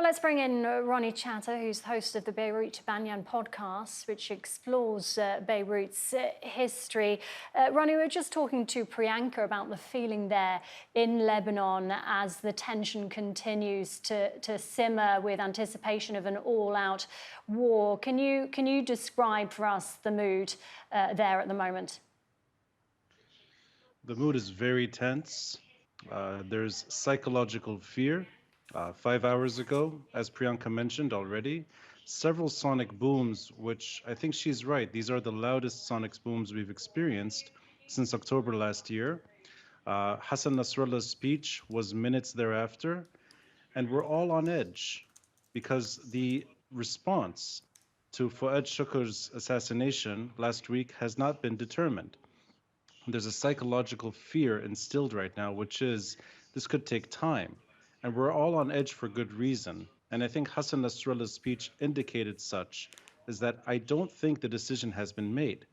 Well, let's bring in Ronnie Chatah, who's the host of the Beirut Banyan podcast, which explores Beirut's history. Ronnie, we were just talking to Priyanka about the feeling there in Lebanon as the tension continues to simmer with anticipation of an all-out war. Can you describe for us the mood there at the moment? The mood is very tense. There's psychological fear. 5 hours ago, as Priyanka mentioned already, several sonic booms, which I think she's right, these are the loudest sonic booms we've experienced since October last year. Hassan Nasrallah's speech was minutes thereafter, and we're all on edge because the response to Fuad Shukur's assassination last week has not been determined. There's a psychological fear instilled right now, which is this could take time. And we're all on edge for good reason. And I think Hassan Nasrallah's speech indicated such, is that I don't think the decision has been made.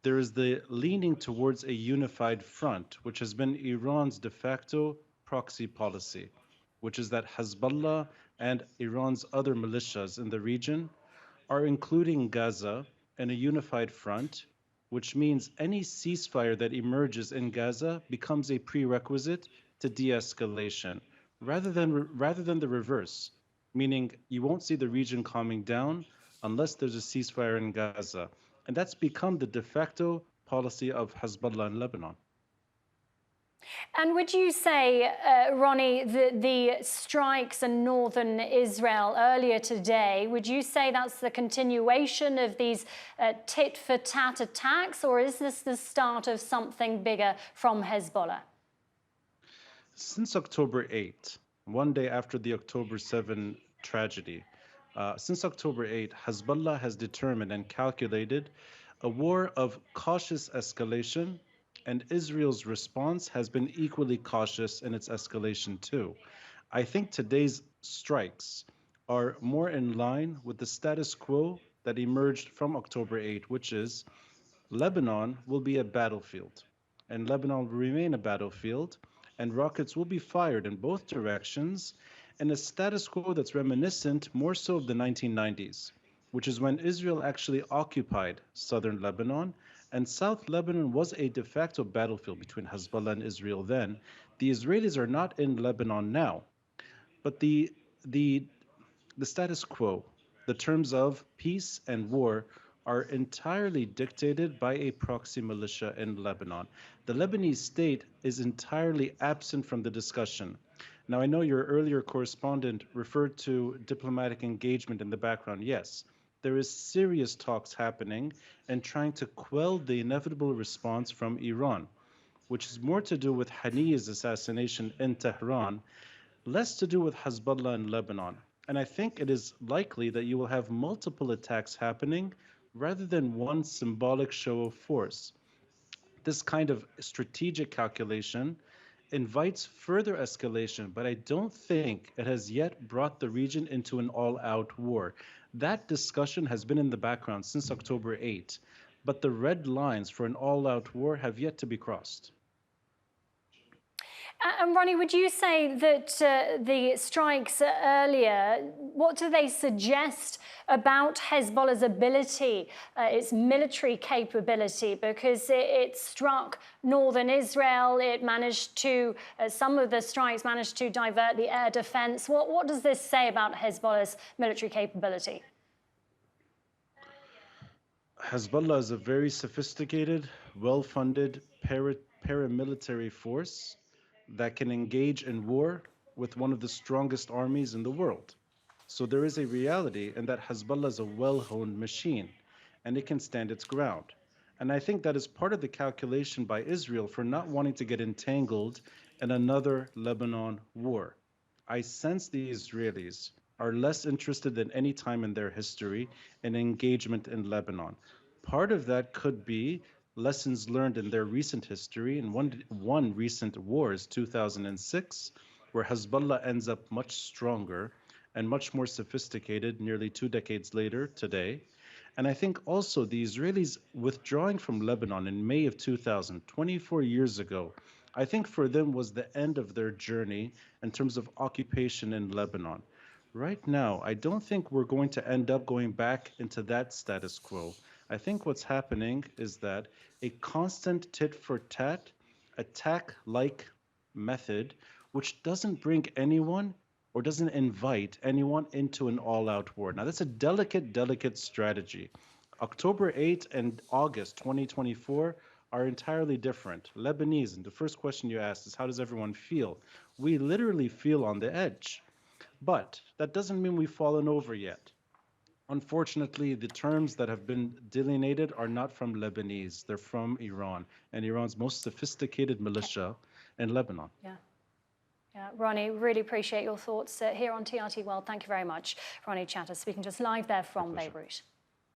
There is the leaning towards a unified front, which has been Iran's de facto proxy policy, which is that Hezbollah and Iran's other militias in the region are including Gaza in a unified front, which means any ceasefire that emerges in Gaza becomes a prerequisite to de-escalation, rather than the reverse, meaning you won't see the region calming down unless there's a ceasefire in Gaza. And that's become the de facto policy of Hezbollah in Lebanon. And would you say, Ronnie, the strikes in northern Israel earlier today, would you say that's the continuation of these tit-for-tat attacks, or is this the start of something bigger from Hezbollah? Since October 8, one day after the October 7 tragedy, since October 8, Hezbollah has determined and calculated a war of cautious escalation, and Israel's response has been equally cautious in its escalation too. I think today's strikes are more in line with the status quo that emerged from October 8, which is Lebanon will be a battlefield, and Lebanon will remain a battlefield, and rockets will be fired in both directions in a status quo that's reminiscent more so of the 1990s, which is when Israel actually occupied southern Lebanon, and South Lebanon was a de facto battlefield between Hezbollah and Israel then. The Israelis are not in Lebanon now, but the status quo, the terms of peace and war, are entirely dictated by a proxy militia in Lebanon. The Lebanese state is entirely absent from the discussion. Now, I know your earlier correspondent referred to diplomatic engagement in the background. Yes, there is serious talks happening and trying to quell the inevitable response from Iran, which is more to do with Haniyeh's assassination in Tehran, less to do with Hezbollah in Lebanon. And I think it is likely that you will have multiple attacks happening rather than one symbolic show of force. This kind of strategic calculation invites further escalation, but I don't think it has yet brought the region into an all-out war. That discussion has been in the background since October 8, but the red lines for an all-out war have yet to be crossed. And Ronnie, would you say that the strikes earlier, what do they suggest about Hezbollah's ability, its military capability? Because it struck northern Israel, it managed to, some of the strikes managed to divert the air defense. What does this say about Hezbollah's military capability? Hezbollah is a very sophisticated, well-funded paramilitary force that can engage in war with one of the strongest armies in the world. So there is a reality in that Hezbollah is a well-honed machine, and it can stand its ground. And I think that is part of the calculation by Israel for not wanting to get entangled in another Lebanon war. I sense the Israelis are less interested than any time in their history in engagement in Lebanon. Part of that could be lessons learned in their recent history. In one recent war is 2006, where Hezbollah ends up much stronger and much more sophisticated nearly 2 decades later today. And I think also the Israelis withdrawing from Lebanon in May of 2000, 24 years ago, I think for them was the end of their journey in terms of occupation in Lebanon. Right now, I don't think we're going to end up going back into that status quo. I think what's happening is that a constant tit for tat, attack like method, which doesn't bring anyone or doesn't invite anyone into an all out war. Now, that's a delicate, delicate strategy. October 8th and August 2024 are entirely different. Lebanese, and the first question you asked is, how does everyone feel? We literally feel on the edge. But that doesn't mean we've fallen over yet. Unfortunately, the terms that have been delineated are not from Lebanese, they're from Iran and Iran's most sophisticated militia in Lebanon. Yeah. Yeah, Ronnie, really appreciate your thoughts here on TRT World. Thank you very much. Ronnie Chatah speaking to us live there from Beirut.